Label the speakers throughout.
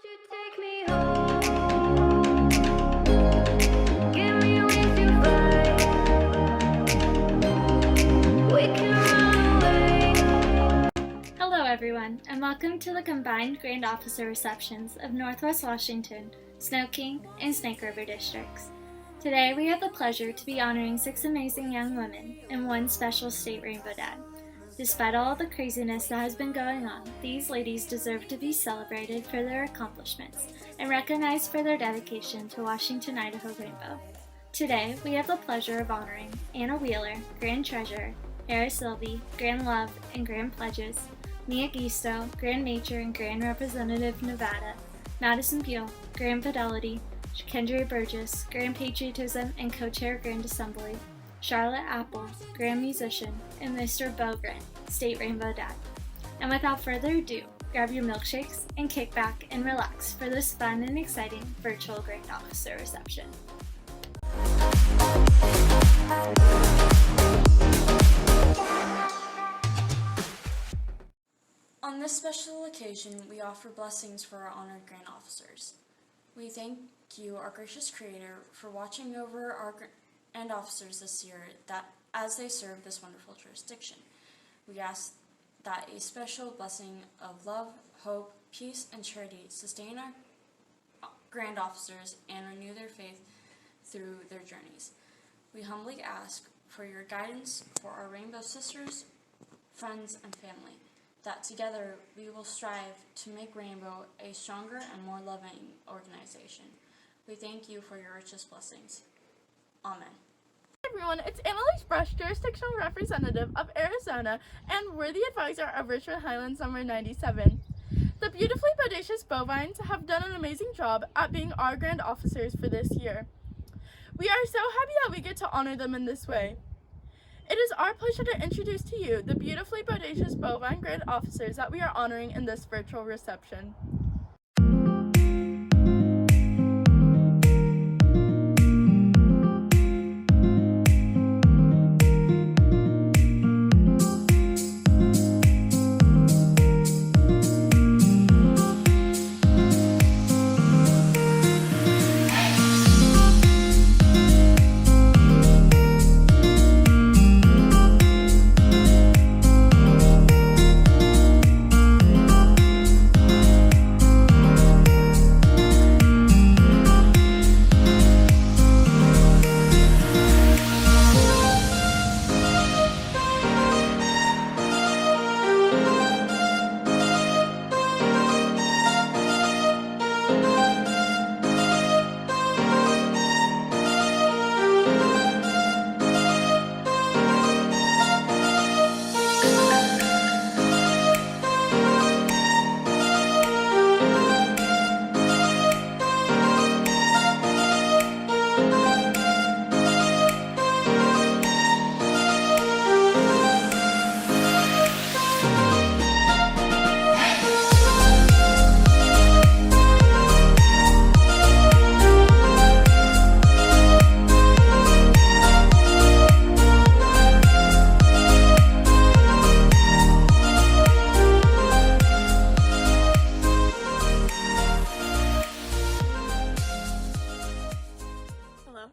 Speaker 1: you take me home? Give me wings to fly. We can run away.
Speaker 2: Hello everyone, and welcome to the combined Grand Officer receptions of Northwest Washington, SnoKing, and Snake River districts. Today we have the pleasure to be honoring 6 amazing young women and 1 special state rainbow dad. Despite all the craziness that has been going on, these ladies deserve to be celebrated for their accomplishments and recognized for their dedication to Washington, Idaho Rainbow. Today, we have the pleasure of honoring Anna Wheeler, Grand Treasurer, Hera Sylvie, Grand Love and Grand Pledges, Mia Gisto, Grand Nature and Grand Representative Nevada, Madison Beal, Grand Fidelity, Kendria Burgess, Grand Patriotism and Co-Chair Grand Assembly, Charlotte Apple, Grand Musician, and Mr. Bogren, State Rainbow Dad. And without further ado, grab your milkshakes and kick back and relax for this fun and exciting virtual Grand Officer reception.
Speaker 3: On this special occasion, we offer blessings for our honored Grand Officers. We thank you, our gracious Creator, for watching over our Grand Officers this year that as they serve this wonderful jurisdiction. We ask that a special blessing of love, hope, peace, and charity sustain our Grand Officers and renew their faith through their journeys. We humbly ask for your guidance for our Rainbow Sisters, friends, and family, that together we will strive to make Rainbow a stronger and more loving organization. We thank you for your richest blessings. Amen.
Speaker 4: Hi everyone, it's Annalise Brush, Jurisdictional Representative of Arizona and Worthy Advisor of Richmond Highlands number 97. The Beautifully Bodacious Bovines have done an amazing job at being our Grand Officers for this year. We are so happy that we get to honor them in this way. It is our pleasure to introduce to you the Beautifully Bodacious Bovine Grand Officers that we are honoring in this virtual reception.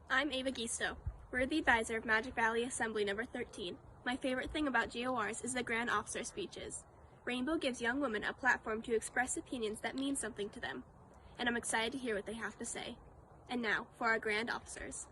Speaker 5: I'm Ava Gisto, Worthy Advisor of Magic Valley Assembly number 13. My favorite thing about GORs is the Grand Officer speeches. Rainbow gives young women a platform to express opinions that mean something to them, and I'm excited to hear what they have to say. And now, for our Grand Officers.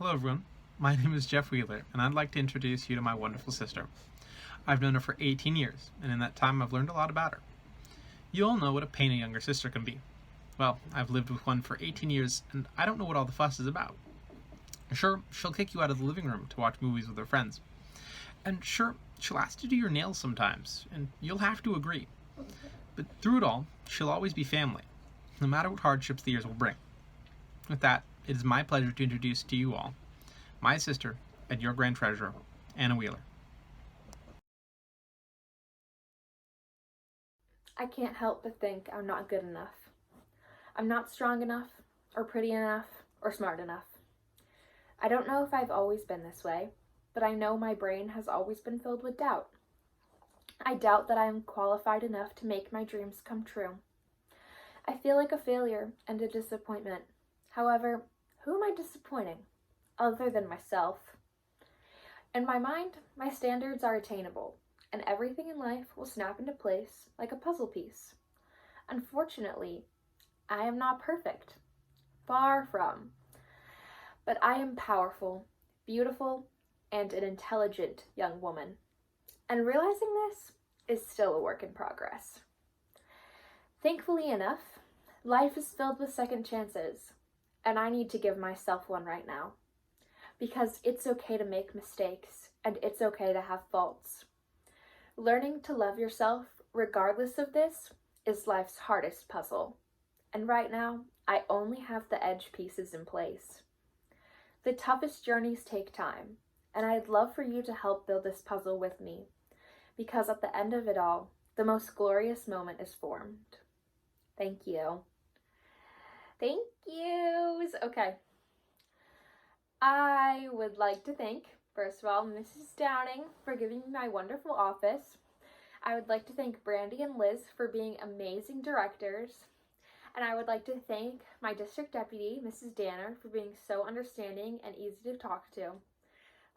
Speaker 6: Hello everyone, my name is Jeff Wheeler, and I'd like to introduce you to my wonderful sister. I've known her for 18 years, and in that time I've learned a lot about her. You all know what a pain a younger sister can be. Well, I've lived with one for 18 years, and I don't know what all the fuss is about. Sure, she'll kick you out of the living room to watch movies with her friends. And sure, she'll ask you to do your nails sometimes, and you'll have to agree. But through it all, she'll always be family, no matter what hardships the years will bring. With that, it is my pleasure to introduce to you all my sister and your grand treasurer, Anna Wheeler.
Speaker 7: I can't help but think I'm not good enough. I'm not strong enough, or pretty enough, or smart enough. I don't know if I've always been this way, but I know my brain has always been filled with doubt. I doubt that I am qualified enough to make my dreams come true. I feel like a failure and a disappointment. However, who am I disappointing, other than myself? In my mind, my standards are attainable, and everything in life will snap into place like a puzzle piece. Unfortunately, I am not perfect. Far from. But I am powerful, beautiful, and an intelligent young woman. And realizing this is still a work in progress. Thankfully enough, life is filled with second chances, and I need to give myself one right now. Because it's okay to make mistakes, and it's okay to have faults. Learning to love yourself, regardless of this, is life's hardest puzzle. And right now, I only have the edge pieces in place. The toughest journeys take time, and I'd love for you to help build this puzzle with me, because at the end of it all, the most glorious moment is formed. Thank you. Thank yous. Okay. I would like to thank, first of all, Mrs. Downing for giving me my wonderful office. I would like to thank Brandy and Liz for being amazing directors. And I would like to thank my district deputy, Mrs. Danner, for being so understanding and easy to talk to.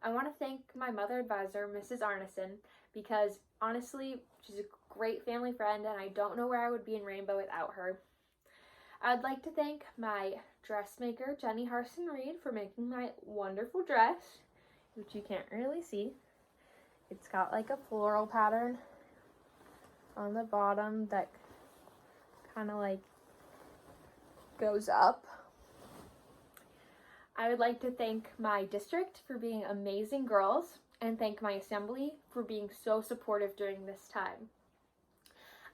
Speaker 7: I want to thank my mother advisor, Mrs. Arneson, because honestly, she's a great family friend and I don't know where I would be in Rainbow without her. I'd like to thank my dressmaker, Jenny Harson-Reed, for making my wonderful dress, which you can't really see. It's got like a floral pattern on the bottom that kind of like goes up. I would like to thank my district for being amazing girls and thank my assembly for being so supportive during this time.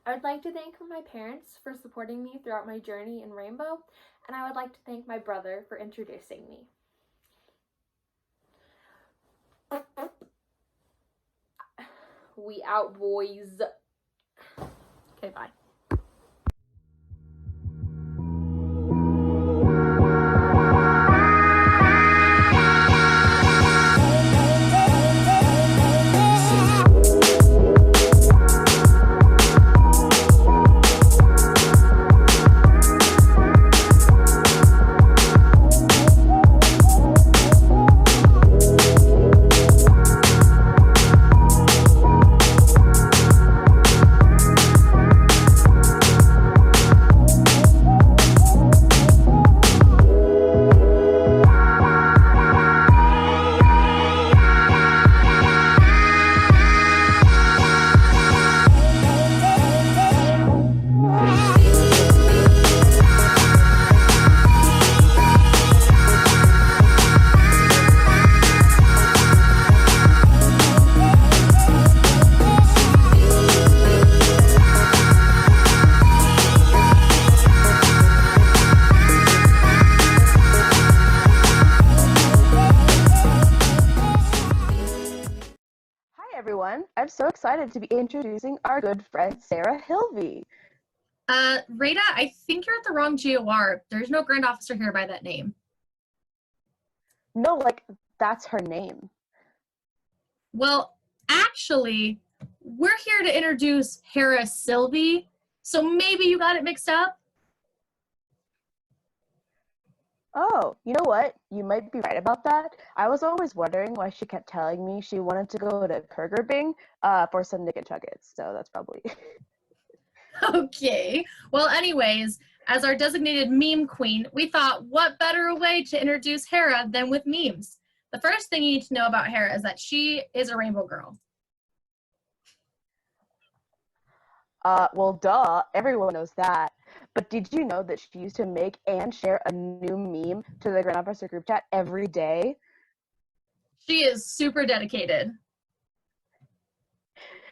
Speaker 7: I would like to thank my parents for supporting me throughout my journey in Rainbow, and I would like to thank my brother for introducing me. We out, boys. Okay, bye.
Speaker 8: I'm so excited to be introducing our good friend, Sarah Hilvey.
Speaker 9: Rita, I think you're at the wrong GOR. There's no Grand Officer here by that name.
Speaker 8: No, like, that's her name.
Speaker 9: Well, actually, we're here to introduce Hera Sylvie, so maybe you got it mixed up?
Speaker 8: Oh, you know what? You might be right about that. I was always wondering why she kept telling me she wanted to go to Kurgerbing for some Nick and Chuggets, so that's probably...
Speaker 9: Okay. Well, anyways, as our designated meme queen, we thought what better way to introduce Hera than with memes. The first thing you need to know about Hera is that she is a rainbow girl.
Speaker 8: Well, duh, everyone knows that. But did you know that she used to make and share a new meme to the Grand Officer group chat every day?
Speaker 9: She is super dedicated.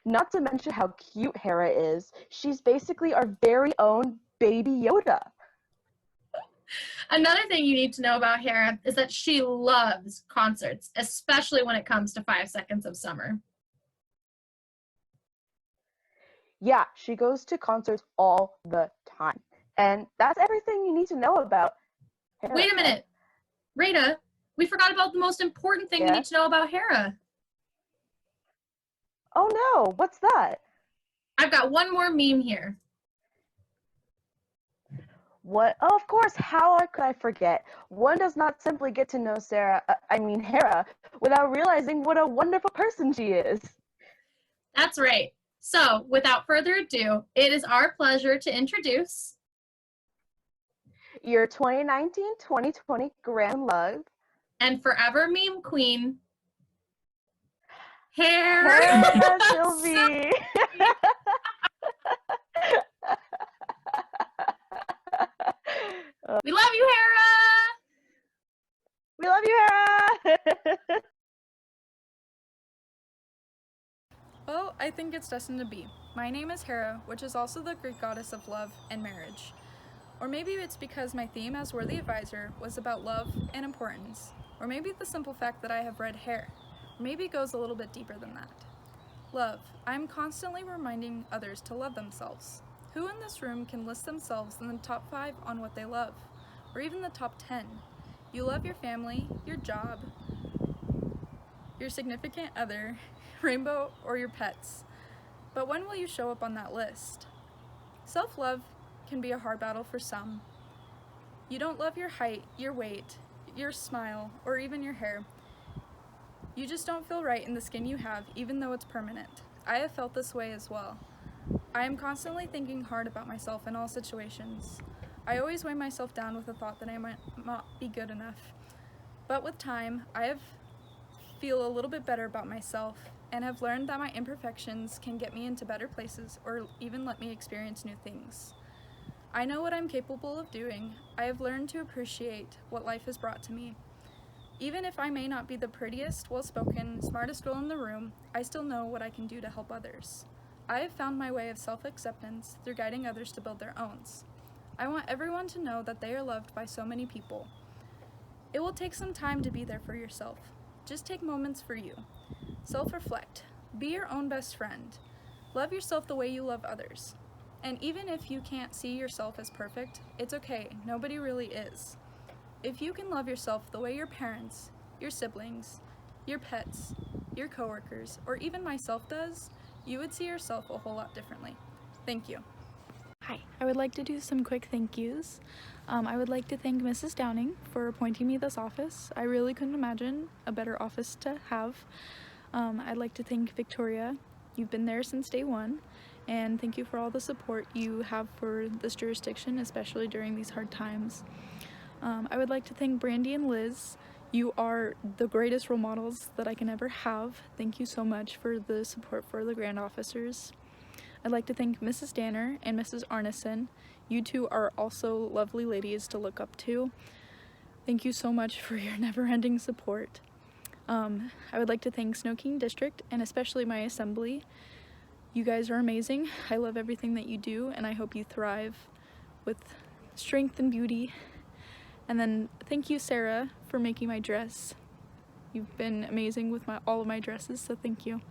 Speaker 8: Not to mention how cute Hera is. She's basically our very own baby Yoda.
Speaker 9: Another thing you need to know about Hera is that she loves concerts, especially when it comes to 5 Seconds of Summer.
Speaker 8: Yeah, she goes to concerts all the time. And that's everything you need to know about Hera.
Speaker 9: Wait a minute. Rita, we forgot about the most important thing we need to know about Hera.
Speaker 8: Oh no, what's that?
Speaker 9: I've got one more meme here.
Speaker 8: What? Oh, of course, how could I forget? One does not simply get to know Hera, without realizing what a wonderful person she is.
Speaker 9: That's right. So, without further ado, it is our pleasure to introduce
Speaker 8: your 2019-2020 Grand Love
Speaker 9: and forever meme queen, Hera
Speaker 8: Sylvie.
Speaker 9: We love you, Hera!
Speaker 8: We love you, Hera!
Speaker 4: Well, I think it's destined to be. My name is Hera, which is also the Greek goddess of love and marriage. Or maybe it's because my theme as Worthy Advisor was about love and importance. Or maybe the simple fact that I have red hair. Or maybe it goes a little bit deeper than that. Love. I'm constantly reminding others to love themselves. Who in this room can list themselves in the top 5 on what they love? Or even the top 10? You love your family, your job, your significant other, rainbow, or your pets. But when will you show up on that list? Self-love can be a hard battle for some. You don't love your height, your weight, your smile, or even your hair. You just don't feel right in the skin you have, even though it's permanent. I have felt this way as well. I am constantly thinking hard about myself in all situations. I always weigh myself down with the thought that I might not be good enough. But with time, I feel a little bit better about myself and have learned that my imperfections can get me into better places or even let me experience new things. I know what I'm capable of doing. I have learned to appreciate what life has brought to me. Even if I may not be the prettiest, well-spoken, smartest girl in the room, I still know what I can do to help others. I have found my way of self-acceptance through guiding others to build their own. I want everyone to know that they are loved by so many people. It will take some time to be there for yourself. Just take moments for you. Self-reflect. Be your own best friend. Love yourself the way you love others. And even if you can't see yourself as perfect, it's okay. Nobody really is. If you can love yourself the way your parents, your siblings, your pets, your coworkers, or even myself does, you would see yourself a whole lot differently. Thank you. Hi, I would like to do some quick thank yous. I would like to thank Mrs. Downing for appointing me this office. I really couldn't imagine a better office to have. I'd like to thank Victoria. You've been there since day one, and thank you for all the support you have for this jurisdiction, especially during these hard times. I would like to thank Brandy and Liz. You are the greatest role models that I can ever have. Thank you so much for the support for the Grand Officers. I'd like to thank Mrs. Danner and Mrs. Arneson. You two are also lovely ladies to look up to. Thank you so much for your never-ending support. I would like to thank SnoKing District and especially my assembly. You guys are amazing. I love everything that you do, and I hope you thrive with strength and beauty. And then thank you, Sarah, for making my dress. You've been amazing with all of my dresses, so thank you.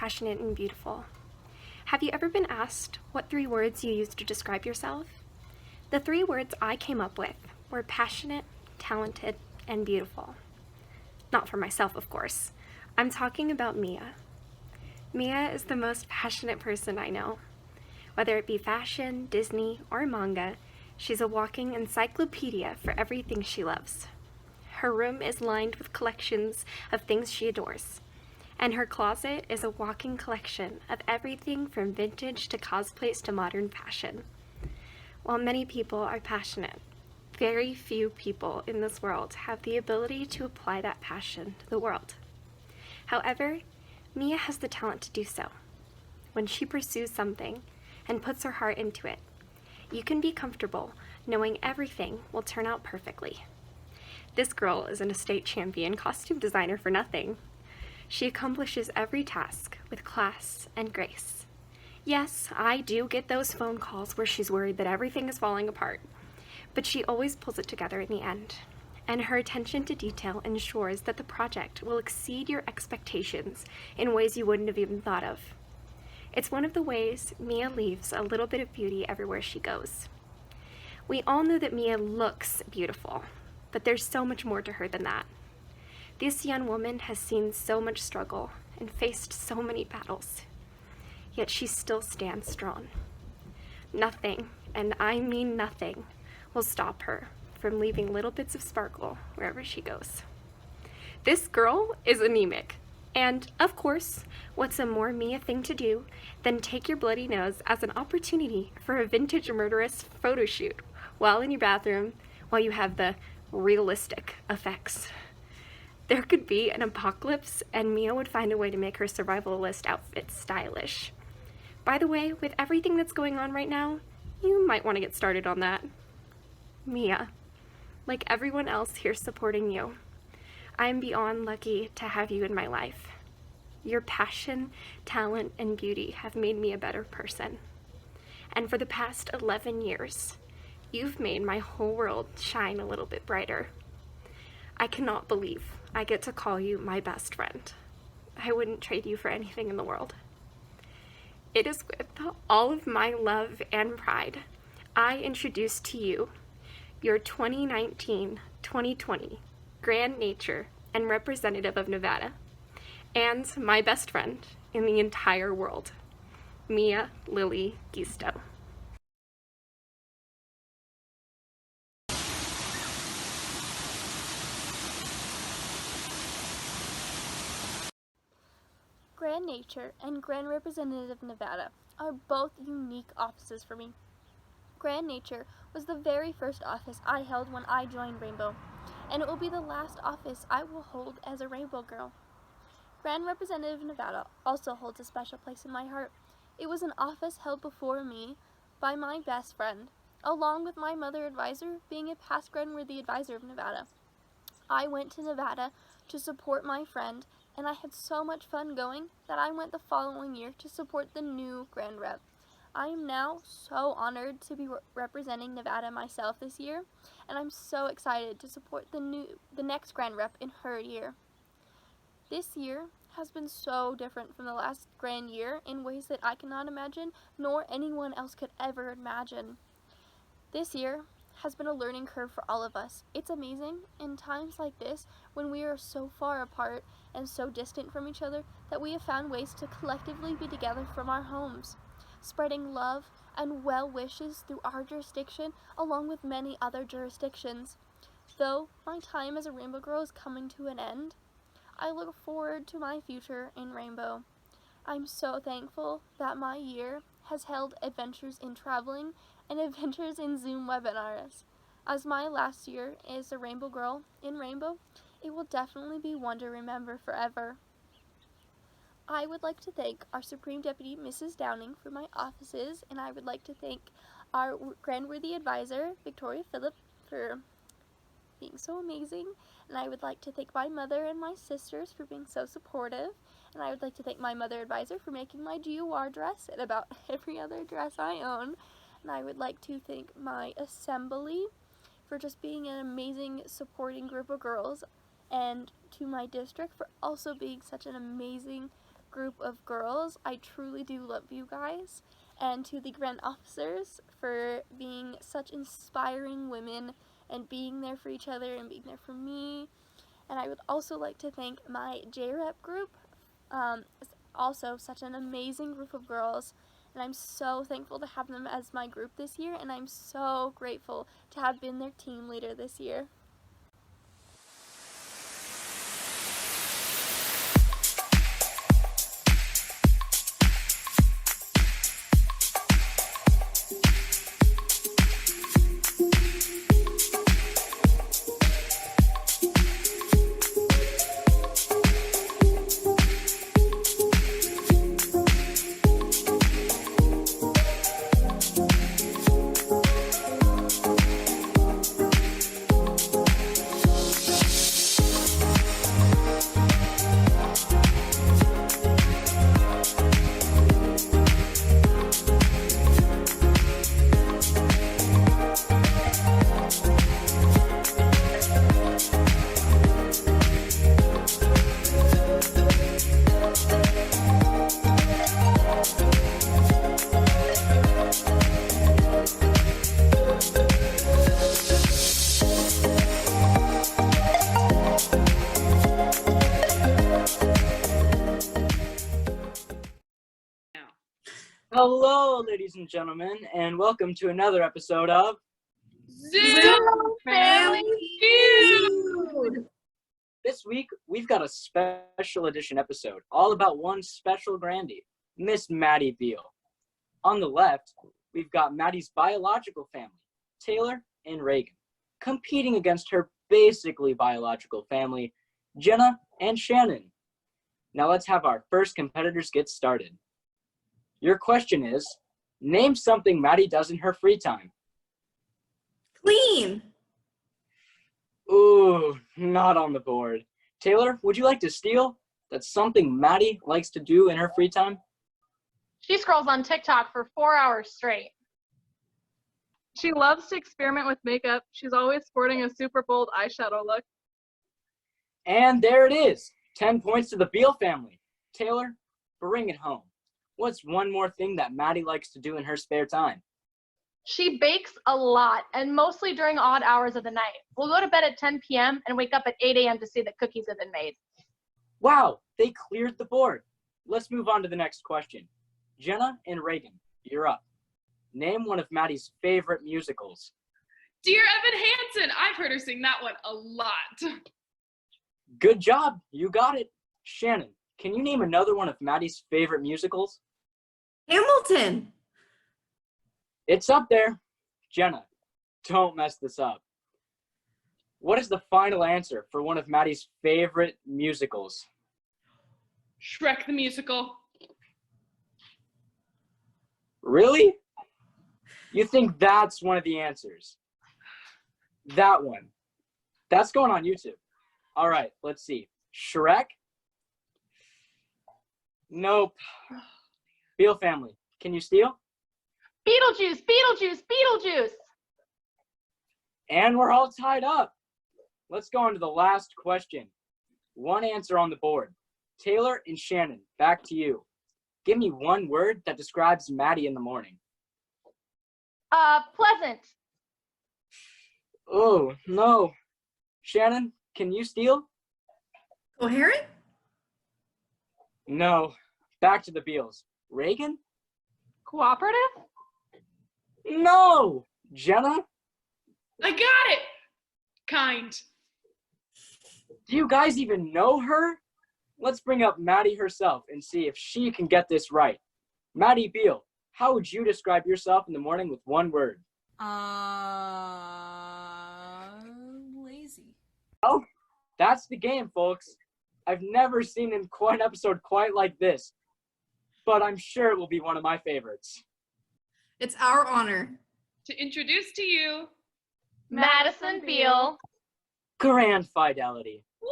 Speaker 5: passionate, and beautiful. Have you ever been asked what 3 words you use to describe yourself? The 3 words I came up with were passionate, talented, and beautiful. Not for myself, of course. I'm talking about Mia. Mia is the most passionate person I know. Whether it be fashion, Disney, or manga, she's a walking encyclopedia for everything she loves. Her room is lined with collections of things she adores, and her closet is a walking collection of everything from vintage to cosplays to modern fashion. While many people are passionate, very few people in this world have the ability to apply that passion to the world. However, Mia has the talent to do so. When she pursues something and puts her heart into it, you can be comfortable knowing everything will turn out perfectly. This girl isn't a state champion costume designer for nothing. She accomplishes every task with class and grace. Yes, I do get those phone calls where she's worried that everything is falling apart, but she always pulls it together in the end, and her attention to detail ensures that the project will exceed your expectations in ways you wouldn't have even thought of. It's one of the ways Mia leaves a little bit of beauty everywhere she goes. We all know that Mia looks beautiful, but there's so much more to her than that. This young woman has seen so much struggle and faced so many battles, yet she still stands strong. Nothing, and I mean nothing, will stop her from leaving little bits of sparkle wherever she goes. This girl is anemic, and of course, what's a more Mia thing to do than take your bloody nose as an opportunity for a vintage murderous photo shoot while in your bathroom while you have the realistic effects. There could be an apocalypse and Mia would find a way to make her survivalist outfit stylish. By the way, with everything that's going on right now, you might want to get started on that. Mia, like everyone else here supporting you, I am beyond lucky to have you in my life. Your passion, talent, and beauty have made me a better person. And for the past 11 years, you've made my whole world shine a little bit brighter. I cannot believe I get to call you my best friend. I wouldn't trade you for anything in the world. It is with all of my love and pride I introduce to you your 2019-2020 Grand Nature and Representative of Nevada, and my best friend in the entire world, Mia Lily Gisto.
Speaker 4: Grand Nature and Grand Representative of Nevada are both unique offices for me. Grand Nature was the very first office I held when I joined Rainbow, and it will be the last office I will hold as a Rainbow girl. Grand Representative of Nevada also holds a special place in my heart. It was an office held before me by my best friend, along with my mother advisor being a past Grand-worthy advisor of Nevada. I went to Nevada to support my friend, and I had so much fun going that I went the following year to support the new Grand Rep. I am now so honored to be representing Nevada myself this year, and I'm so excited to support the next Grand Rep in her year. This year has been so different from the last Grand year in ways that I cannot imagine, nor anyone else could ever imagine. This year has been a learning curve for all of us. It's amazing in times like this, when we are so far apart and so distant from each other, that we have found ways to collectively be together from our homes, spreading love and well wishes through our jurisdiction along with many other jurisdictions. Though my time as a Rainbow Girl is coming to an end, I look forward to my future in Rainbow. I'm so thankful that my year has held adventures in traveling and adventures in Zoom webinars. As my last year as a Rainbow Girl in Rainbow, it will definitely be one to remember forever. I would like to thank our Supreme Deputy Mrs. Downing for my offices, and I would like to thank our Grand-worthy advisor, Victoria Phillip, for being so amazing, and I would like to thank my mother and my sisters for being so supportive, and I would like to thank my mother advisor for making my GOR dress and about every other dress I own, and I would like to thank my assembly for just being an amazing supporting group of girls, and to my district for also being such an amazing group of girls. I truly do love you guys. And to the Grand Officers for being such inspiring women and being there for each other and being there for me. And I would also like to thank my J-Rep group. It's also such an amazing group of girls, and I'm so thankful to have them as my group this year, and I'm so grateful to have been their team leader this year.
Speaker 10: Hello, ladies and gentlemen, and welcome to another episode of
Speaker 9: Zoom Family Feud!
Speaker 10: This week, we've got a special edition episode all about one special grandie, Miss Maddie Beal. On the left, we've got Maddie's biological family, Taylor and Reagan, competing against her basically biological family, Jenna and Shannon. Now let's have our first competitors get started. Your question is, name something Maddie does in her free time.
Speaker 11: Clean.
Speaker 10: Ooh, not on the board. Taylor, would you like to steal? That's something Maddie likes to do in her free time?
Speaker 12: She scrolls on TikTok for 4 hours straight.
Speaker 13: She loves to experiment with makeup. She's always sporting a super bold eyeshadow look.
Speaker 10: And there it is. 10 points to the Beal family. Taylor, bring it home. What's one more thing that Maddie likes to do in her spare time?
Speaker 12: She bakes a lot, and mostly during odd hours of the night. We'll go to bed at 10 p.m. and wake up at 8 a.m. to see that cookies have been made.
Speaker 10: Wow, they cleared the board. Let's move on to the next question. Jenna and Reagan, you're up. Name one of Maddie's favorite musicals.
Speaker 14: Dear Evan Hansen, I've heard her sing that one a lot.
Speaker 10: Good job, you got it. Shannon, can you name another one of Maddie's favorite musicals?
Speaker 11: Hamilton.
Speaker 10: It's up there. Jenna, don't mess this up. What is the final answer for one of Maddie's favorite musicals?
Speaker 14: Shrek the Musical.
Speaker 10: Really? You think that's one of the answers? That one. That's going on YouTube. All right, let's see. Shrek? Nope. Beal family, can you steal?
Speaker 12: Beetlejuice, Beetlejuice, Beetlejuice!
Speaker 10: And we're all tied up. Let's go on to the last question. One answer on the board. Taylor and Shannon, back to you. Give me one word that describes Maddie in the morning.
Speaker 12: Pleasant.
Speaker 10: Oh, no. Shannon, can you steal?
Speaker 11: Coherent?
Speaker 10: No. Back to the Beals. Reagan?
Speaker 12: Cooperative?
Speaker 10: No. Jenna?
Speaker 14: I got it. Kind.
Speaker 10: Do you guys even know her? Let's bring up Maddie herself and see if she can get this right. Maddie Beal, how would you describe yourself in the morning with one word?
Speaker 3: Lazy.
Speaker 10: Oh, that's the game, folks. I've never seen an episode quite like this, but I'm sure it will be one of my favorites.
Speaker 11: It's our honor
Speaker 14: to introduce to you
Speaker 12: Madison Beal.
Speaker 10: Grand Fidelity.
Speaker 14: Woo!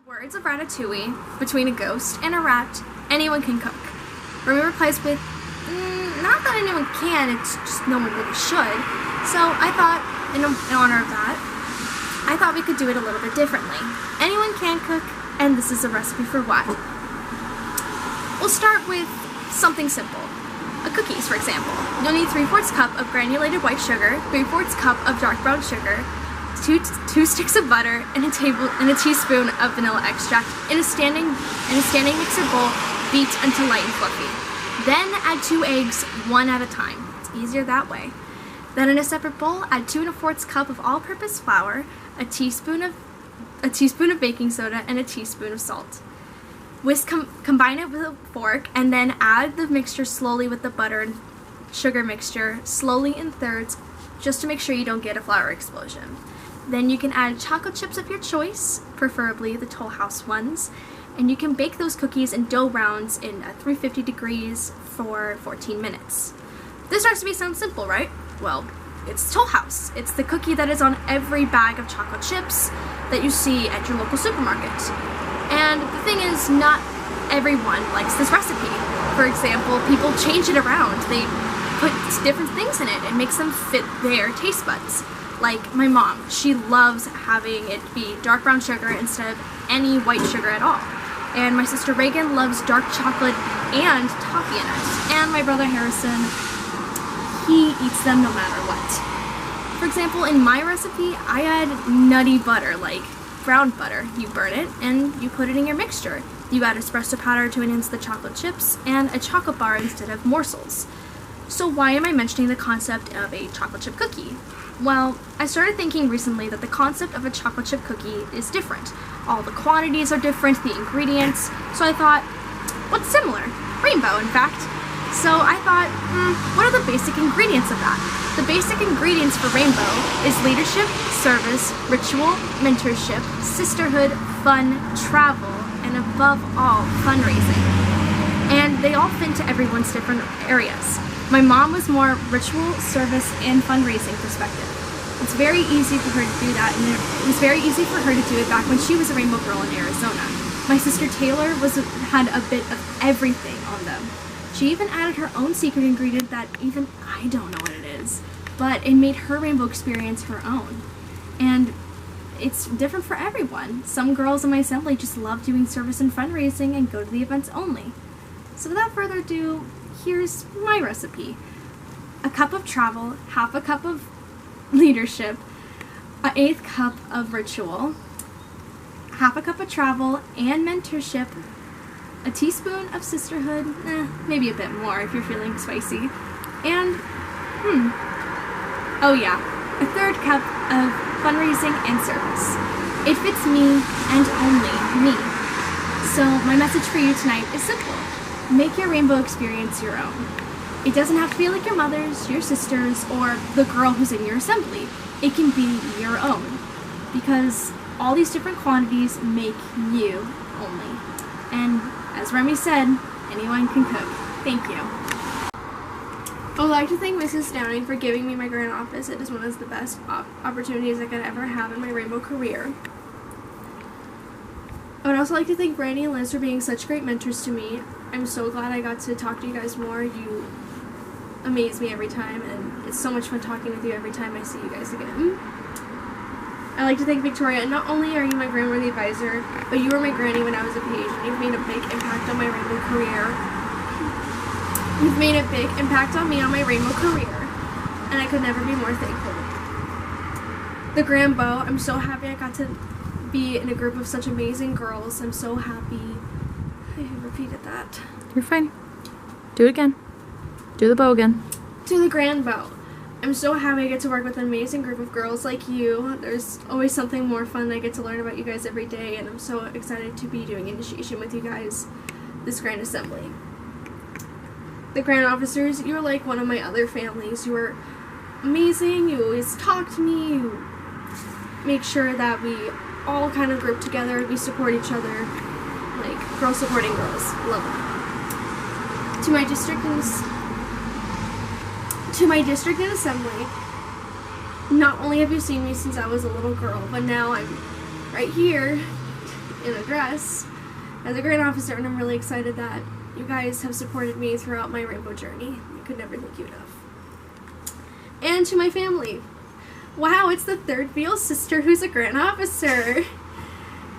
Speaker 15: Words of Ratatouille, between a ghost and a rat, anyone can cook. Remy replies with, not that anyone can, it's just no one really should. So I thought, in honor of that, I thought we could do it a little bit differently. Anyone can cook, and this is a recipe for what? We'll start with something simple. Cookies, for example. You'll need 3/4 cup of granulated white sugar, 3/4 cup of dark brown sugar, two sticks of butter, and a teaspoon of vanilla extract in a standing mixer bowl. Beat until light and fluffy. Then add 2 eggs, one at a time. It's easier that way. Then in a separate bowl, add 2 1/4 cup of all-purpose flour, a teaspoon of baking soda, and a teaspoon of salt. Combine it with a fork, and then add the mixture slowly with the butter and sugar mixture, slowly in thirds, just to make sure you don't get a flour explosion. Then you can add chocolate chips of your choice, preferably the Toll House ones, and you can bake those cookies in dough rounds in 350 degrees for 14 minutes. This recipe sounds simple, right? Well, it's Toll House. It's the cookie that is on every bag of chocolate chips that you see at your local supermarket. And the thing is, not everyone likes this recipe. For example, people change it around. They put different things in it. It makes them fit their taste buds. Like my mom, she loves having it be dark brown sugar instead of any white sugar at all. And my sister Reagan loves dark chocolate and toffee in it. And my brother Harrison, he eats them no matter what. For example, in my recipe, I add nutty butter, like brown butter. You burn it and you put it in your mixture. You add espresso powder to enhance the chocolate chips and a chocolate bar instead of morsels. So why am I mentioning the concept of a chocolate chip cookie? Well, I started thinking recently that the concept of a chocolate chip cookie is different. All the quantities are different, the ingredients, so I thought, what's similar? Rainbow, in fact. So I thought, what are the basic ingredients of that? The basic ingredients for rainbow is leadership, service, ritual, mentorship, sisterhood, fun, travel, and above all, fundraising. And they all fit into everyone's different areas. My mom was more ritual, service, and fundraising perspective. It's very easy for her to do that, and it was very easy for her to do it back when she was a rainbow girl in Arizona. My sister Taylor had a bit of everything on them. She even added her own secret ingredient that even I don't know what it is, but it made her rainbow experience her own. And it's different for everyone. Some girls in my assembly just love doing service and fundraising and go to the events only. So without further ado, here's my recipe. A cup of travel, half a cup of leadership, an 1/8 cup of ritual, half a cup of travel and mentorship, a teaspoon of sisterhood, maybe a bit more if you're feeling spicy, and, oh yeah, a 1/3 cup of fundraising and service. It fits me and only me. So my message for you tonight is simple. Make your rainbow experience your own. It doesn't have to be like your mother's, your sister's, or the girl who's in your assembly. It can be your own, because all these different quantities make you only. And as Remy said, anyone can cook. Thank you. I would like to thank Mrs. Downing for giving me my grand office. It is one of the best opportunities I could ever have in my rainbow career. I would also like to thank Brandy and Liz for being such great mentors to me. I'm so glad I got to talk to you guys more. You amaze me every time, and it's so much fun talking with you every time I see you guys again. I'd like to thank Victoria. Not only are you my grandworthy advisor, but you were my granny when I was a page, and you've made a big impact on my rainbow career. You've made a big impact on me on my rainbow career, and I could never be more thankful. The Grand Bow, I'm so happy I got to be in a group of such amazing girls. I'm so happy. I repeated that.
Speaker 16: You're fine. Do it again. Do the bow again.
Speaker 15: To the Grand Bow. I'm so happy I get to work with an amazing group of girls like you. There's always something more fun. I get to learn about you guys every day, and I'm so excited to be doing initiation with you guys this Grand Assembly. The Grand Officers, you're like one of my other families. You are amazing. You always talk to me. You make sure that we all kind of group together. We support each other. Like girls supporting girls. Love that. To my district and assembly, not only have you seen me since I was a little girl, but now I'm right here in a dress as a grant officer, and I'm really excited that you guys have supported me throughout my rainbow journey. I could never thank you enough. And to my family. Wow, it's the third Beal sister who's a grant officer.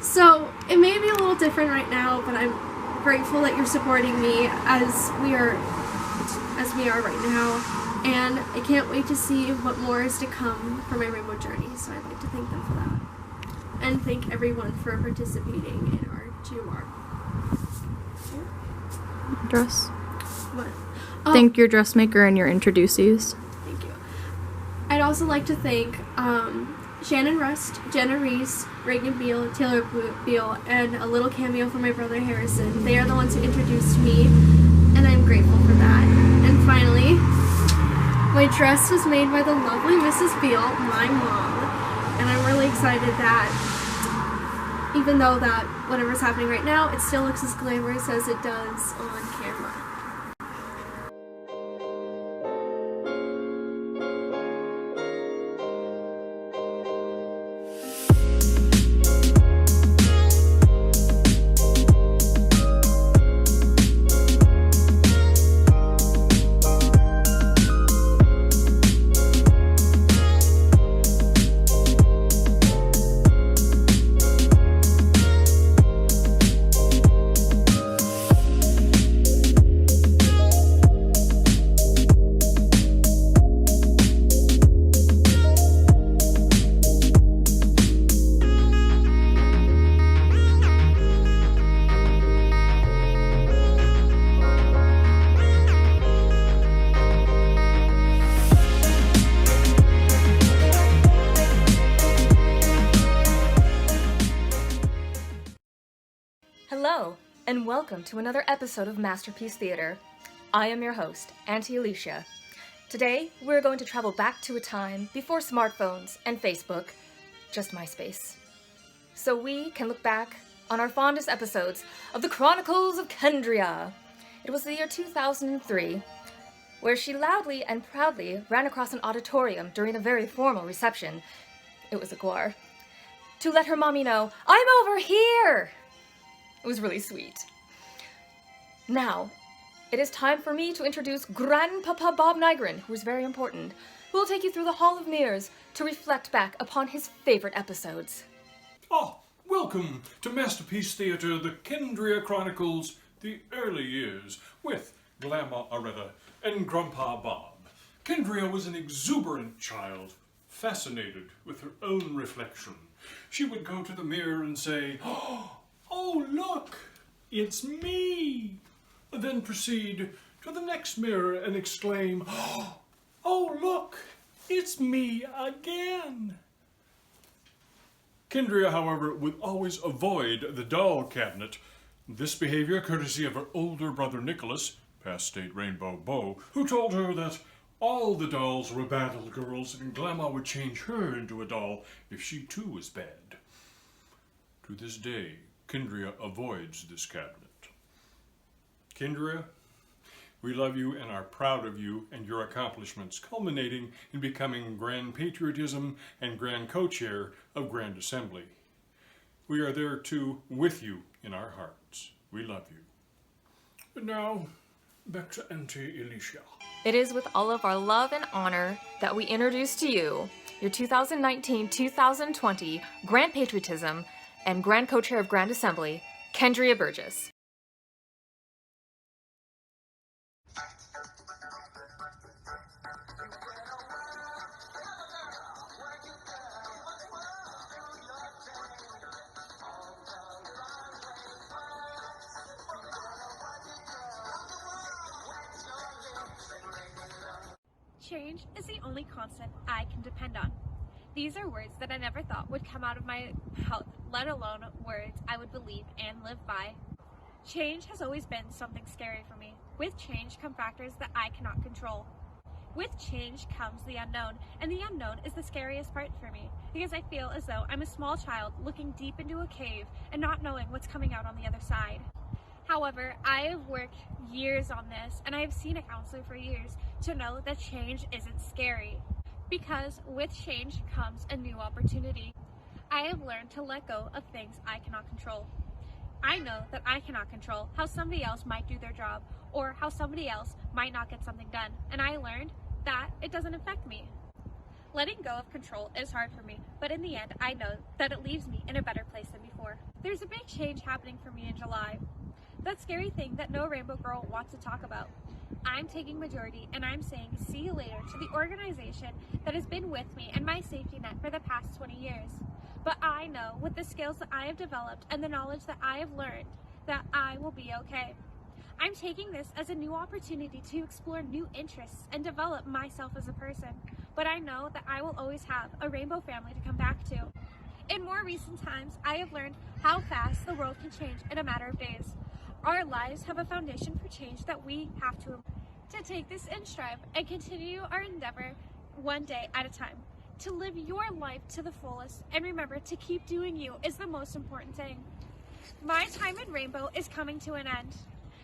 Speaker 15: So it may be a little different right now, but I'm grateful that you're supporting me as we are right now. And I can't wait to see what more is to come for my rainbow journey. So I'd like to thank them for that. And thank everyone for participating in our GOR.
Speaker 16: Dress.
Speaker 15: What?
Speaker 16: Thank your dressmaker and your introducees.
Speaker 15: Thank you. I'd also like to thank Shannon Rust, Jenna Reese, Reagan Beal, Taylor Beal, and a little cameo from my brother Harrison. They are the ones who introduced me, and I'm grateful for that. And finally, my dress was made by the lovely Mrs. Beal, my mom, and I'm really excited that even though that whatever's happening right now, it still looks as glamorous as it does on camera.
Speaker 17: Hello, and welcome to another episode of Masterpiece Theater. I am your host, Auntie Alicia. Today, we're going to travel back to a time before smartphones and Facebook, just MySpace. So we can look back on our fondest episodes of the Chronicles of Kendria. It was the year 2003, where she loudly and proudly ran across an auditorium during a very formal reception. It was a GOR. To let her mommy know, "I'm over here!" It was really sweet. Now, it is time for me to introduce Grandpapa Bob Nygren, who is very important, who will take you through the Hall of Mirrors to reflect back upon his favorite episodes.
Speaker 18: Welcome to Masterpiece Theater, the Kendria Chronicles, the early years, with Grandma Aretta and Grandpa Bob. Kendria was an exuberant child, fascinated with her own reflection. She would go to the mirror and say, "Oh, look, it's me!" Then proceed to the next mirror and exclaim, "Oh, look, it's me again!" Kendria, however, would always avoid the doll cabinet. This behavior courtesy of her older brother Nicholas, past state Rainbow Beau, who told her that all the dolls were bad little girls and Grandma would change her into a doll if she too was bad. To this day, Kendria avoids this cabinet. Kendria, we love you and are proud of you and your accomplishments, culminating in becoming Grand Patriotism and Grand Co-Chair of Grand Assembly. We are there too, with you in our hearts. We love you. And now, back to Auntie Alicia.
Speaker 17: It is with all of our love and honor that we introduce to you your 2019-2020 Grand Patriotism and Grand Co-Chair of Grand Assembly, Kendria Burgess.
Speaker 19: Change is the only constant I can depend on. These are words that I never thought would come out of my mouth, let alone words I would believe and live by. Change has always been something scary for me. With change come factors that I cannot control. With change comes the unknown, and the unknown is the scariest part for me, because I feel as though I'm a small child looking deep into a cave and not knowing what's coming out on the other side. However, I have worked years on this, and I have seen a counselor for years to know that change isn't scary. Because with change comes a new opportunity. I have learned to let go of things I cannot control. I know that I cannot control how somebody else might do their job or how somebody else might not get something done, and I learned that it doesn't affect me. Letting go of control is hard for me, but in the end, I know that it leaves me in a better place than before. There's a big change happening for me in July. That scary thing that no rainbow girl wants to talk about. I'm taking majority and I'm saying see you later to the organization that has been with me and my safety net for the past 20 years. But I know with the skills that I have developed and the knowledge that I have learned that I will be okay. I'm taking this as a new opportunity to explore new interests and develop myself as a person. But I know that I will always have a rainbow family to come back to. In more recent times, I have learned how fast the world can change in a matter of days. Our lives have a foundation for change that we have to take this in stride and continue our endeavor one day at a time. To live your life to the fullest and remember to keep doing you is the most important thing. My time in Rainbow is coming to an end,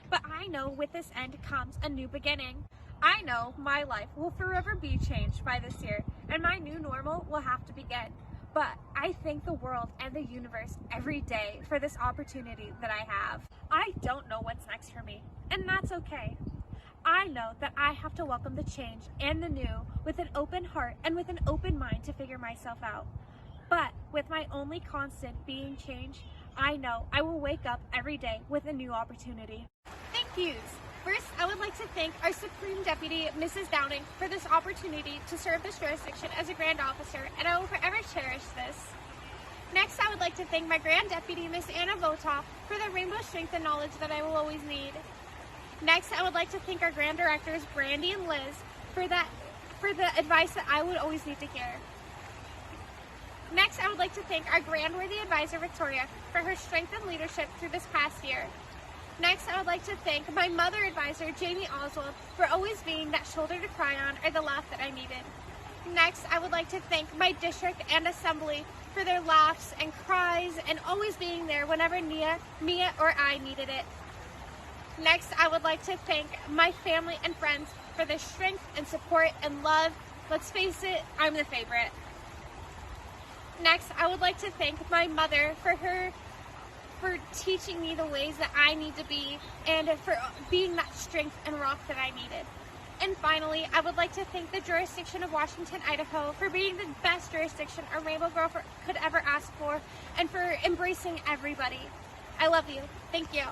Speaker 19: but I know with this end comes a new beginning. I know my life will forever be changed by this year and my new normal will have to begin. But I thank the world and the universe every day for this opportunity that I have. I don't know what's next for me, and that's okay. I know that I have to welcome the change and the new with an open heart and with an open mind to figure myself out. But with my only constant being change, I know I will wake up every day with a new opportunity. Thank yous. First, I would like to thank our Supreme Deputy, Mrs. Downing, for this opportunity to serve this jurisdiction as a Grand Officer, and I will forever cherish this. Next, I would like to thank my Grand Deputy, Miss Anna Votaw, for the rainbow strength and knowledge that I will always need. Next, I would like to thank our Grand Directors, Brandy and Liz, for the advice that I would always need to hear. Next, I would like to thank our Grand Worthy Advisor, Victoria, for her strength and leadership through this past year. Next, I would like to thank my Mother Advisor, Jamie Oswald, for always being that shoulder to cry on or the laugh that I needed. Next, I would like to thank my district and assembly for their laughs and cries and always being there whenever Mia or I needed it. Next, I would like to thank my family and friends for their strength and support and love. Let's face it, I'm the favorite. Next, I would like to thank my mother for teaching me the ways that I need to be and for being that strength and rock that I needed. And finally, I would like to thank the jurisdiction of Washington, Idaho for being the best jurisdiction a Rainbow Girl could ever ask for and for embracing everybody. I love you. Thank you.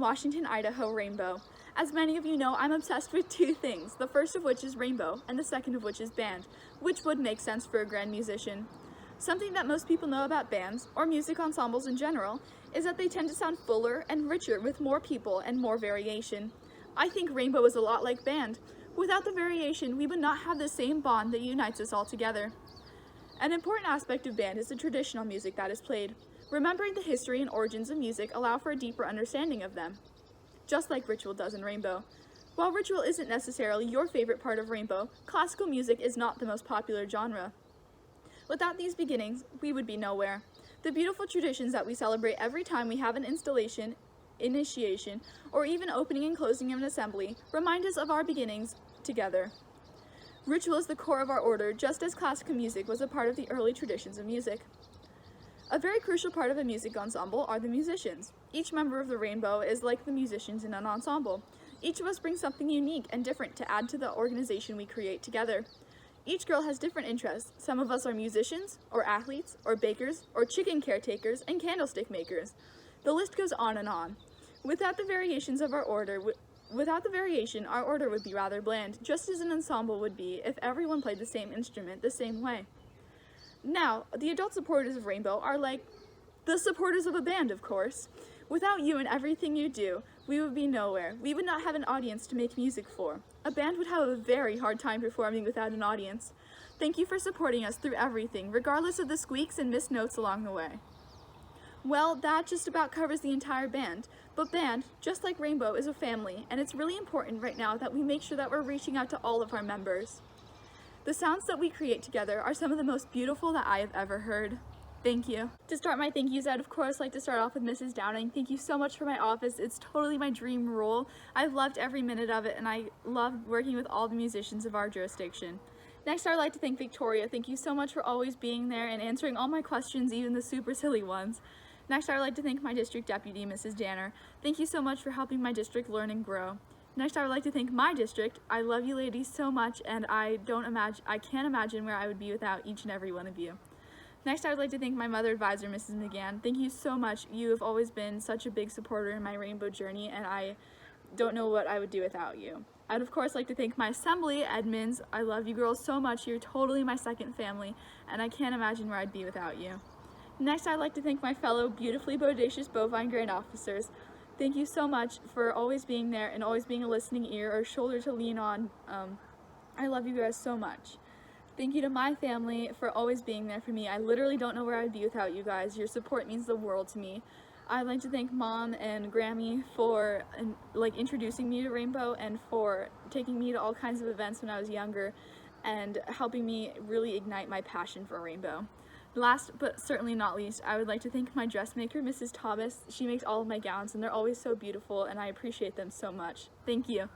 Speaker 4: Washington, Idaho rainbow. As many of you know, I'm obsessed with two things, the first of which is rainbow, and the second of which is band, which would make sense for a grand musician. Something that most people know about bands, or music ensembles in general, is that they tend to sound fuller and richer with more people and more variation. I think rainbow is a lot like band. Without the variation, we would not have the same bond that unites us all together. An important aspect of band is the traditional music that is played. Remembering the history and origins of music allow for a deeper understanding of them, just like ritual does in rainbow. While ritual isn't necessarily your favorite part of rainbow, classical music is not the most popular genre. Without these beginnings, we would be nowhere. The beautiful traditions that we celebrate every time we have an installation, initiation, or even opening and closing of an assembly remind us of our beginnings together. Ritual is the core of our order, just as classical music was a part of the early traditions of music. A very crucial part of a music ensemble are the musicians. Each member of the rainbow is like the musicians in an ensemble. Each of us brings something unique and different to add to the organization we create together. Each girl has different interests. Some of us are musicians, or athletes, or bakers, or chicken caretakers, and candlestick makers. The list goes on and on. Without the variation, our order would be rather bland, just as an ensemble would be if everyone played the same instrument the same way. Now, the adult supporters of Rainbow are like the supporters of a band, of course. Without you and everything you do, we would be nowhere. We would not have an audience to make music for. A band would have a very hard time performing without an audience. Thank you for supporting us through everything, regardless of the squeaks and missed notes along the way. Well, that just about covers the entire band. But band, just like Rainbow, is a family, and it's really important right now that we make sure that we're reaching out to all of our members. The sounds that we create together are some of the most beautiful that I have ever heard. Thank you. To start my thank yous, I'd of course like to start off with Mrs. Downing. Thank you so much for my office. It's totally my dream role. I've loved every minute of it, and I love working with all the musicians of our jurisdiction. Next, I'd like to thank Victoria. Thank you so much for always being there and answering all my questions, even the super silly ones. Next, I'd like to thank my district deputy, Mrs. Danner. Thank you so much for helping my district learn and grow. Next, I would like to thank my district. I love you ladies so much, and I can't imagine where I would be without each and every one of you. Next, I would like to thank my mother advisor, Mrs. McGann. Thank you so much. You have always been such a big supporter in my rainbow journey, and I don't know what I would do without you. I'd of course like to thank my assembly admins. I love you girls so much. You're totally my second family, and I can't imagine where I'd be without you. Next, I'd like to thank my fellow beautifully bodacious bovine grant officers. Thank you so much for always being there and always being a listening ear or shoulder to lean on. I love you guys so much. Thank you to my family for always being there for me. I literally don't know where I'd be without you guys. Your support means the world to me. I'd like to thank Mom and Grammy for introducing me to Rainbow and for taking me to all kinds of events when I was younger and helping me really ignite my passion for Rainbow. Last but certainly not least, I would like to thank my dressmaker, Mrs. Thomas. She makes all of my gowns and they're always so beautiful and I appreciate them so much. Thank you.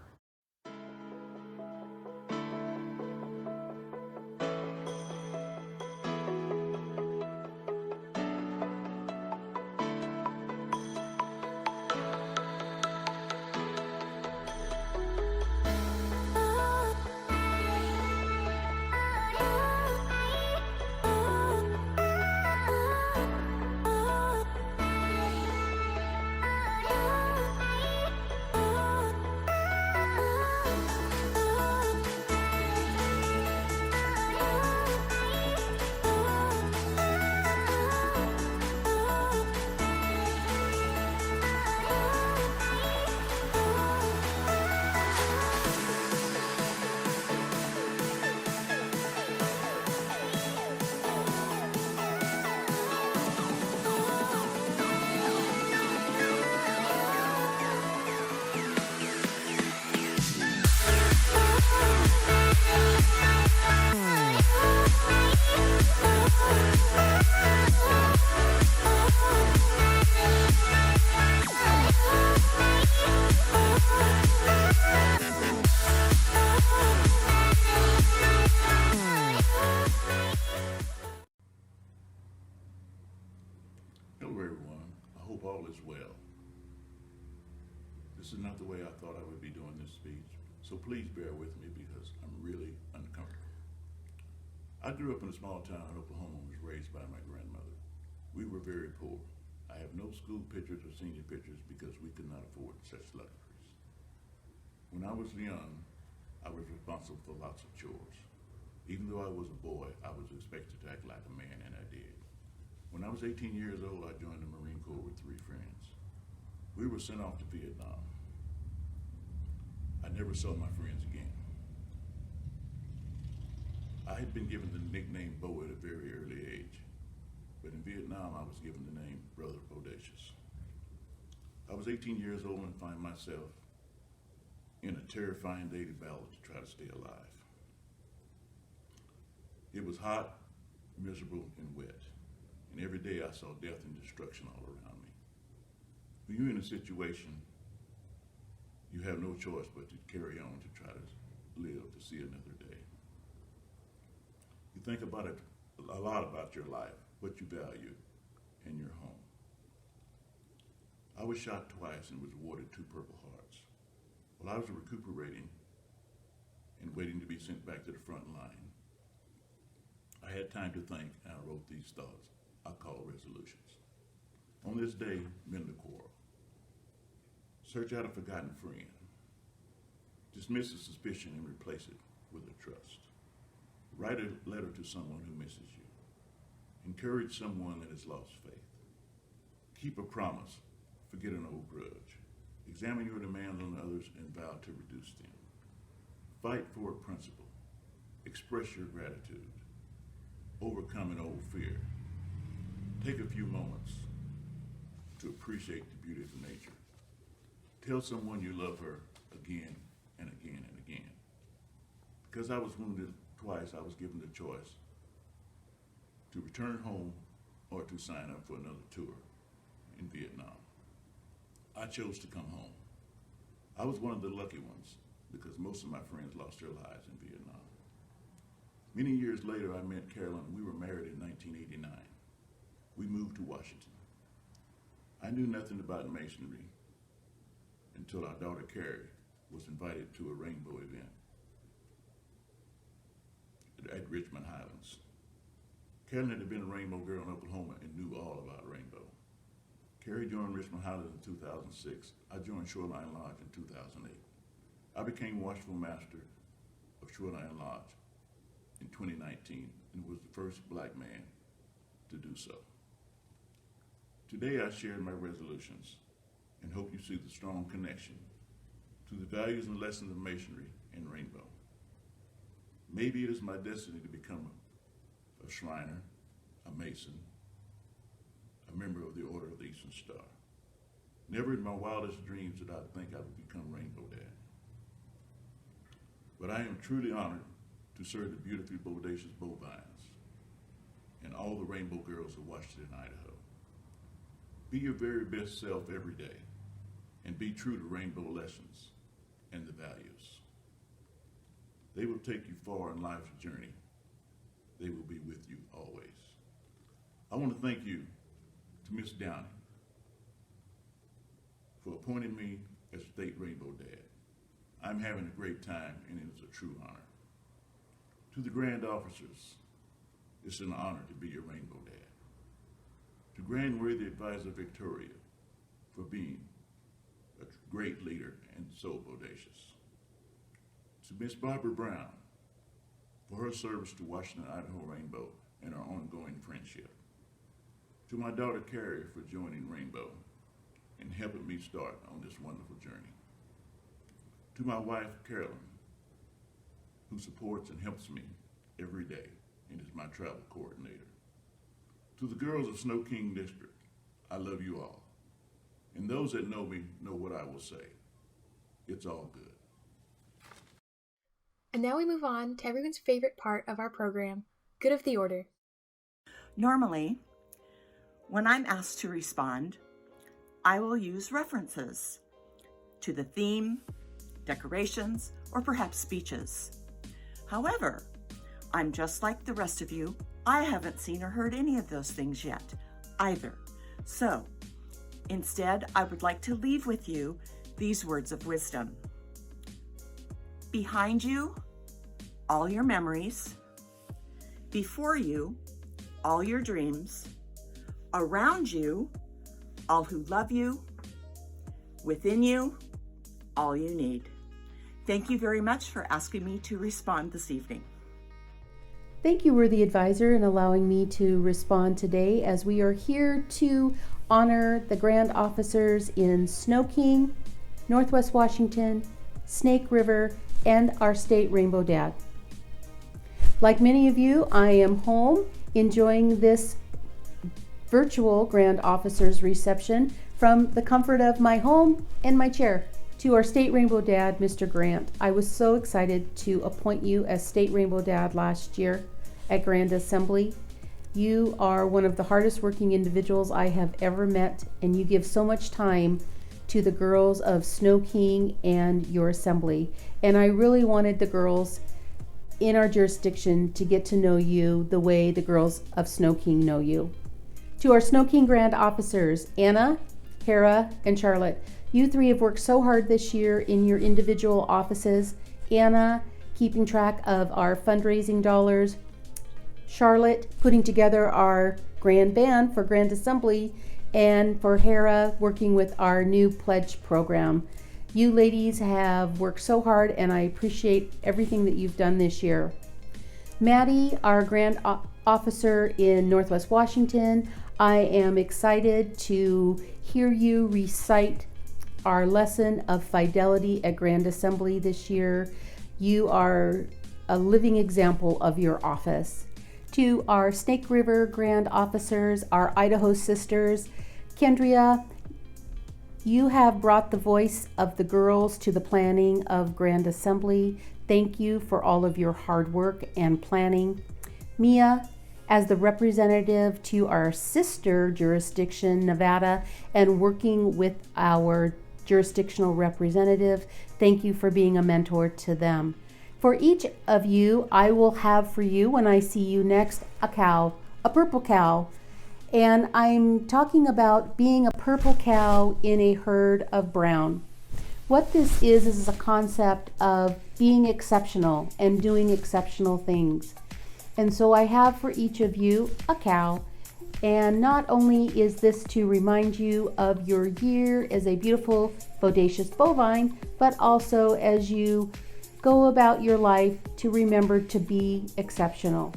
Speaker 20: Hello everyone, I hope all is well. This is not the way I thought I would be doing this speech, so please bear with me because I'm really uncomfortable. I grew up in a small town in Oklahoma and was raised by my grandmother. We were very poor. I have no school pictures or senior pictures because we could not afford such luxuries. When I was young, I was responsible for lots of chores. Even though I was a boy, I was expected to act like a man, and I did. When I was 18 years old, I joined the Marine Corps with 3 friends. We were sent off to Vietnam. I never saw my friends again. I had been given the nickname Bo at a very early age, but in Vietnam I was given the name Brother Bodacious. I was 18 years old and find myself in a terrifying daily battle to try to stay alive. It was hot, miserable, and wet, and every day I saw death and destruction all around me. When you're in a situation, you have no choice but to carry on to try to live to see another day. You think about it a lot about your life, what you value, and your home. I was shot twice and was awarded 2 Purple Hearts. While I was recuperating and waiting to be sent back to the front line, I had time to think, and I wrote these thoughts I call resolutions. On this day, mend the quarrel. Search out a forgotten friend. Dismiss a suspicion and replace it with a trust. Write a letter to someone who misses you. Encourage someone that has lost faith. Keep a promise. Forget an old grudge. Examine your demands on others and vow to reduce them. Fight for a principle. Express your gratitude. Overcome an old fear. Take a few moments to appreciate the beauty of nature. Tell someone you love her again and again and again. Because I was wounded twice, I was given the choice to return home or to sign up for another tour in Vietnam. I chose to come home. I was one of the lucky ones because most of my friends lost their lives in Vietnam. Many years later, I met Carolyn and we were married in 1989. We moved to Washington. I knew nothing about masonry until our daughter Carrie was invited to a rainbow event at Richmond Highlands. Carolyn had been a rainbow girl in Oklahoma and knew all about rainbow. Carrie joined Richmond Highlands in 2006. I joined Shoreline Lodge in 2008. I became Watchful Master of Shoreline Lodge in 2019 and was the first Black man to do so. Today I shared my resolutions and hope you see the strong connection to the values and lessons of masonry and rainbow. Maybe it is my destiny to become a Shriner, a Mason, a member of the Order of the Eastern Star. Never in my wildest dreams did I think I would become Rainbow Dad. But I am truly honored to serve the Beautifully Bodacious Bovines and all the rainbow girls of Washington, Idaho. Be your very best self every day and be true to rainbow lessons and the values. They will take you far in life's journey. They will be with you always. I want to thank you to Miss Downing for appointing me as State Rainbow Dad. I'm having a great time and it is a true honor. To the Grand Officers, it's an honor to be your Rainbow Dad. To Grand Worthy Advisor Victoria for being a great leader and so bodacious. To Miss Barbara Brown for her service to Washington, Idaho Rainbow and our ongoing friendship. To my daughter Carrie for joining Rainbow and helping me start on this wonderful journey. To my wife Carolyn, who supports and helps me every day and is my travel coordinator. To the girls of SnoKing District, I love you all. And those that know me know what I will say. It's all good.
Speaker 15: And now we move on to everyone's favorite part of our program, Good of the Order.
Speaker 21: Normally, when I'm asked to respond, I will use references to the theme, decorations, or perhaps speeches. However, I'm just like the rest of you. I haven't seen or heard any of those things yet, either. So, instead, I would like to leave with you these words of wisdom. Behind you, all your memories. Before you, all your dreams. Around you, all who love you, within you, all you need. Thank you very much for asking me to respond this evening.
Speaker 1: Thank you, Worthy Advisor, in allowing me to respond today as we are here to honor the Grand Officers in SnoKing, Northwest Washington, Snake River, and our state Rainbow Dad. Like many of you, I am home enjoying this virtual Grand Officers reception from the comfort of my home and my chair. To our state Rainbow Dad, Mr. Grant, I was so excited to appoint you as state Rainbow Dad last year at Grand Assembly. You are one of the hardest working individuals I have ever met, and you give so much time to the girls of SnoKing and your assembly. And I really wanted the girls in our jurisdiction to get to know you the way the girls of SnoKing know you. To our SnoKing Grand Officers, Anna, Hera, and Charlotte, you three have worked so hard this year in your individual offices. Anna, keeping track of our fundraising dollars. Charlotte, putting together our grand band for Grand Assembly. And for Hera, working with our new pledge program. You ladies have worked so hard, and I appreciate everything that you've done this year. Maddie, our Grand Officer in Northwest Washington, I am excited to hear you recite our lesson of Fidelity at Grand Assembly this year. You are a living example of your office. To our Snake River Grand Officers, our Idaho sisters, Kendria, you have brought the voice of the girls to the planning of Grand Assembly. Thank you for all of your hard work and planning. Mia, as the representative to our sister jurisdiction, Nevada, and working with our jurisdictional representative, thank you for being a mentor to them. For each of you, I will have for you, when I see you next, a cow, a purple cow. And I'm talking about being a purple cow in a herd of brown. What this is a concept of being exceptional and doing exceptional things. And so I have for each of you a cow. And not only is this to remind you of your year as a beautiful, bodacious bovine, but also as you go about your life to remember to be exceptional.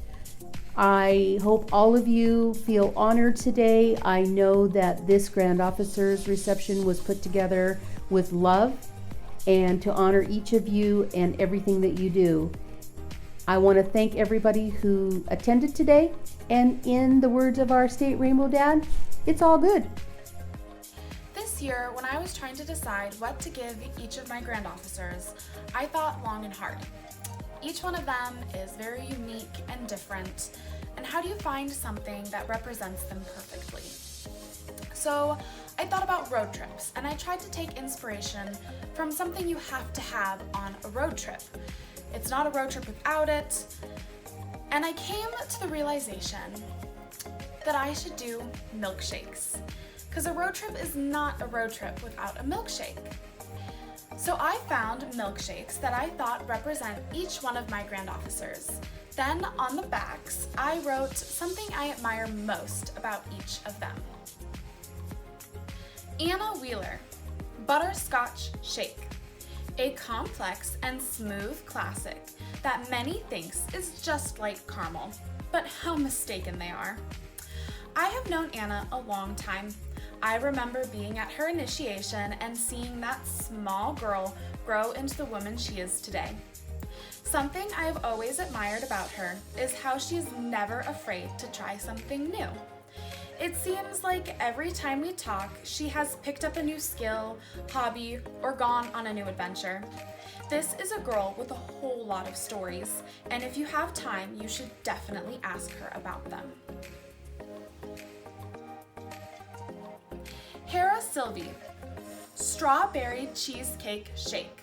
Speaker 1: I hope all of you feel honored today. I know that this Grand Officers reception was put together with love and to honor each of you and everything that you do. I want to thank everybody who attended today, and in the words of our state Rainbow Dad, it's all good.
Speaker 4: This year, when I was trying to decide what to give each of my Grand Officers, I thought long and hard. Each one of them is very unique and different, and how do you find something that represents them perfectly? So I thought about road trips, and I tried to take inspiration from something you have to have on a road trip. It's not a road trip without it, and I came to the realization that I should do milkshakes, because a road trip is not a road trip without a milkshake. So I found milkshakes that I thought represent each one of my Grand Officers. Then on the backs, I wrote something I admire most about each of them. Anna Wheeler, Butterscotch Shake, a complex and smooth classic that many thinks is just like caramel, but how mistaken they are. I have known Anna a long time. I remember being at her initiation and seeing that small girl grow into the woman she is today. Something I have always admired about her is how she is never afraid to try something new. It seems like every time we talk, she has picked up a new skill, hobby, or gone on a new adventure. This is a girl with a whole lot of stories, and if you have time, you should definitely ask her about them. Hera Sylvie, Strawberry Cheesecake Shake,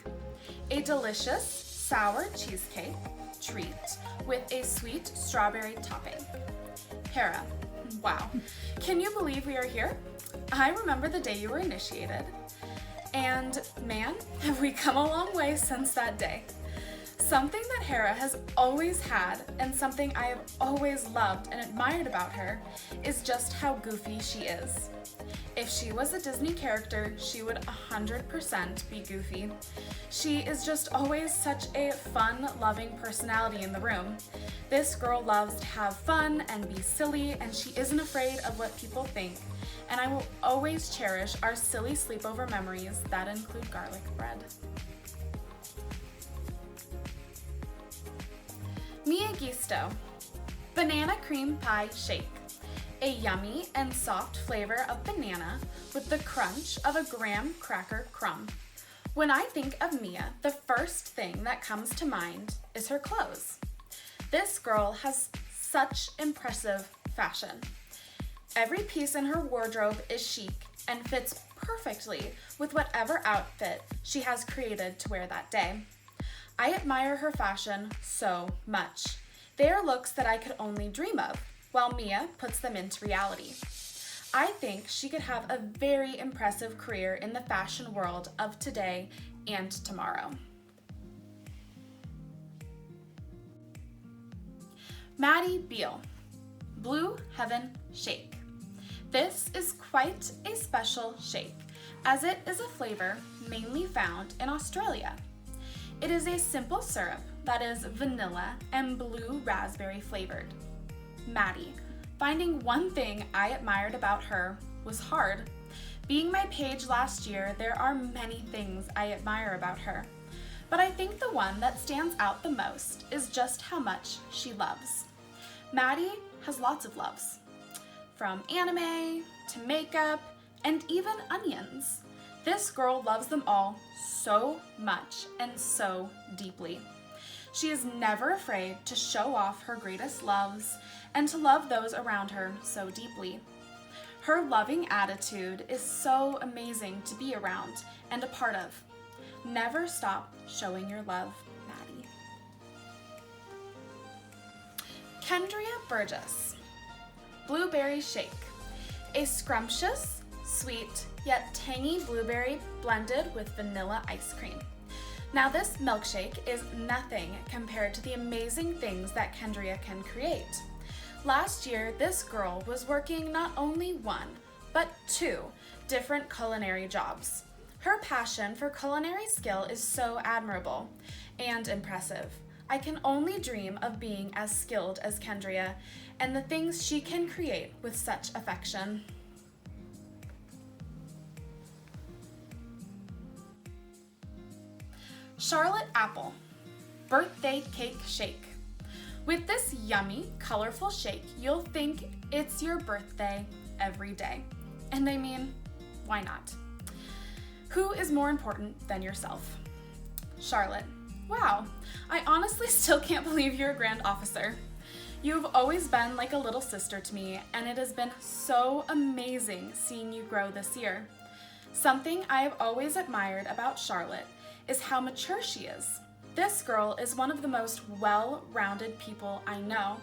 Speaker 4: a delicious sour cheesecake treat with a sweet strawberry topping. Hera, wow, can you believe we are here? I remember the day you were initiated, and man, have we come a long way since that day. Something that Hera has always had, and something I have always loved and admired about her, is just how goofy she is. If she was a Disney character, she would 100% be goofy. She is just always such a fun, loving personality in the room. This girl loves to have fun and be silly, and she isn't afraid of what people think. And I will always cherish our silly sleepover memories that include garlic bread. Mia Gisto, Banana Cream Pie Shake. A yummy and soft flavor of banana with the crunch of a graham cracker crumb. When I think of Mia, the first thing that comes to mind is her clothes. This girl has such impressive fashion. Every piece in her wardrobe is chic and fits perfectly with whatever outfit she has created to wear that day. I admire her fashion so much. They are looks that I could only dream of, while Mia puts them into reality. I think she could have a very impressive career in the fashion world of today and tomorrow. Maddie Beal, Blue Heaven Shake. This is quite a special shake, as it is a flavor mainly found in Australia. It is a simple syrup that is vanilla and blue raspberry flavored. Maddie, finding one thing I admired about her was hard. Being my page last year, there are many things I admire about her, but I think the one that stands out the most is just how much she loves. Maddie has lots of loves, from anime to makeup and even onions. This girl loves them all so much and so deeply. She is never afraid to show off her greatest loves and to love those around her so deeply. Her loving attitude is so amazing to be around and a part of. Never stop showing your love, Maddie. Kendria Burgess, Blueberry Shake. A scrumptious, sweet, yet tangy blueberry blended with vanilla ice cream. Now this milkshake is nothing compared to the amazing things that Kendria can create. Last year, this girl was working not only one, but two different culinary jobs. Her passion for culinary skill is so admirable and impressive. I can only dream of being as skilled as Kendria and the things she can create with such affection. Charlotte Apple, Birthday Cake Shake. With this yummy, colorful shake, you'll think it's your birthday every day. And I mean, why not? Who is more important than yourself? Charlotte, wow, I honestly still can't believe you're a grand officer. You've always been like a little sister to me, and it has been so amazing seeing you grow this year. Something I have always admired about Charlotte is how mature she is. This girl is one of the most well-rounded people I know,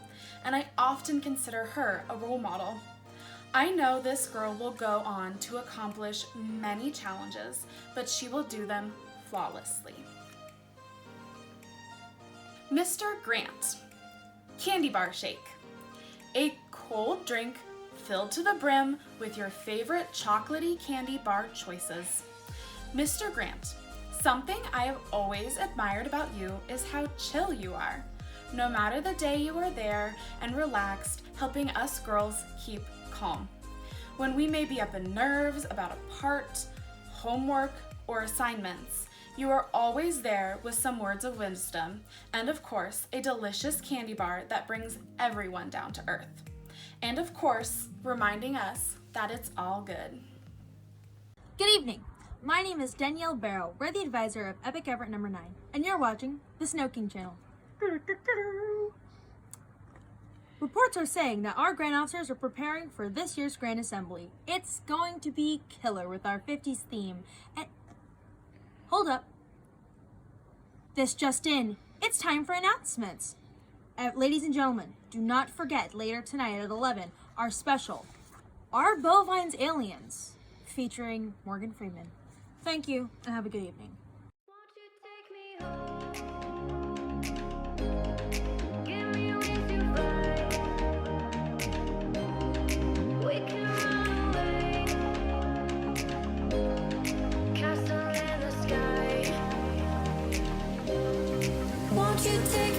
Speaker 4: and I often consider her a role model. I know this girl will go on to accomplish many challenges, but she will do them flawlessly. Mr. Grant, Candy Bar Shake. A cold drink filled to the brim with your favorite chocolatey candy bar choices. Mr. Grant, something I have always admired about you is how chill you are. No matter the day, you are there and relaxed, helping us girls keep calm. When we may be up in nerves about a part, homework, or assignments, you are always there with some words of wisdom and, of course, a delicious candy bar that brings everyone down to earth. And, of course, reminding us that it's all good.
Speaker 2: Good evening. My name is Danielle Barrow. We're the advisor of Epic Everett No. 9, and you're watching the SnoKing channel. Reports are saying that our Grand Officers are preparing for this year's Grand Assembly. It's going to be killer with our 50s theme. And hold up. This just in. It's time for announcements. Ladies and gentlemen, do not forget later tonight at 11, our special, Our Bovines Aliens, featuring Morgan Freeman. Thank you, and have a good evening.
Speaker 6: take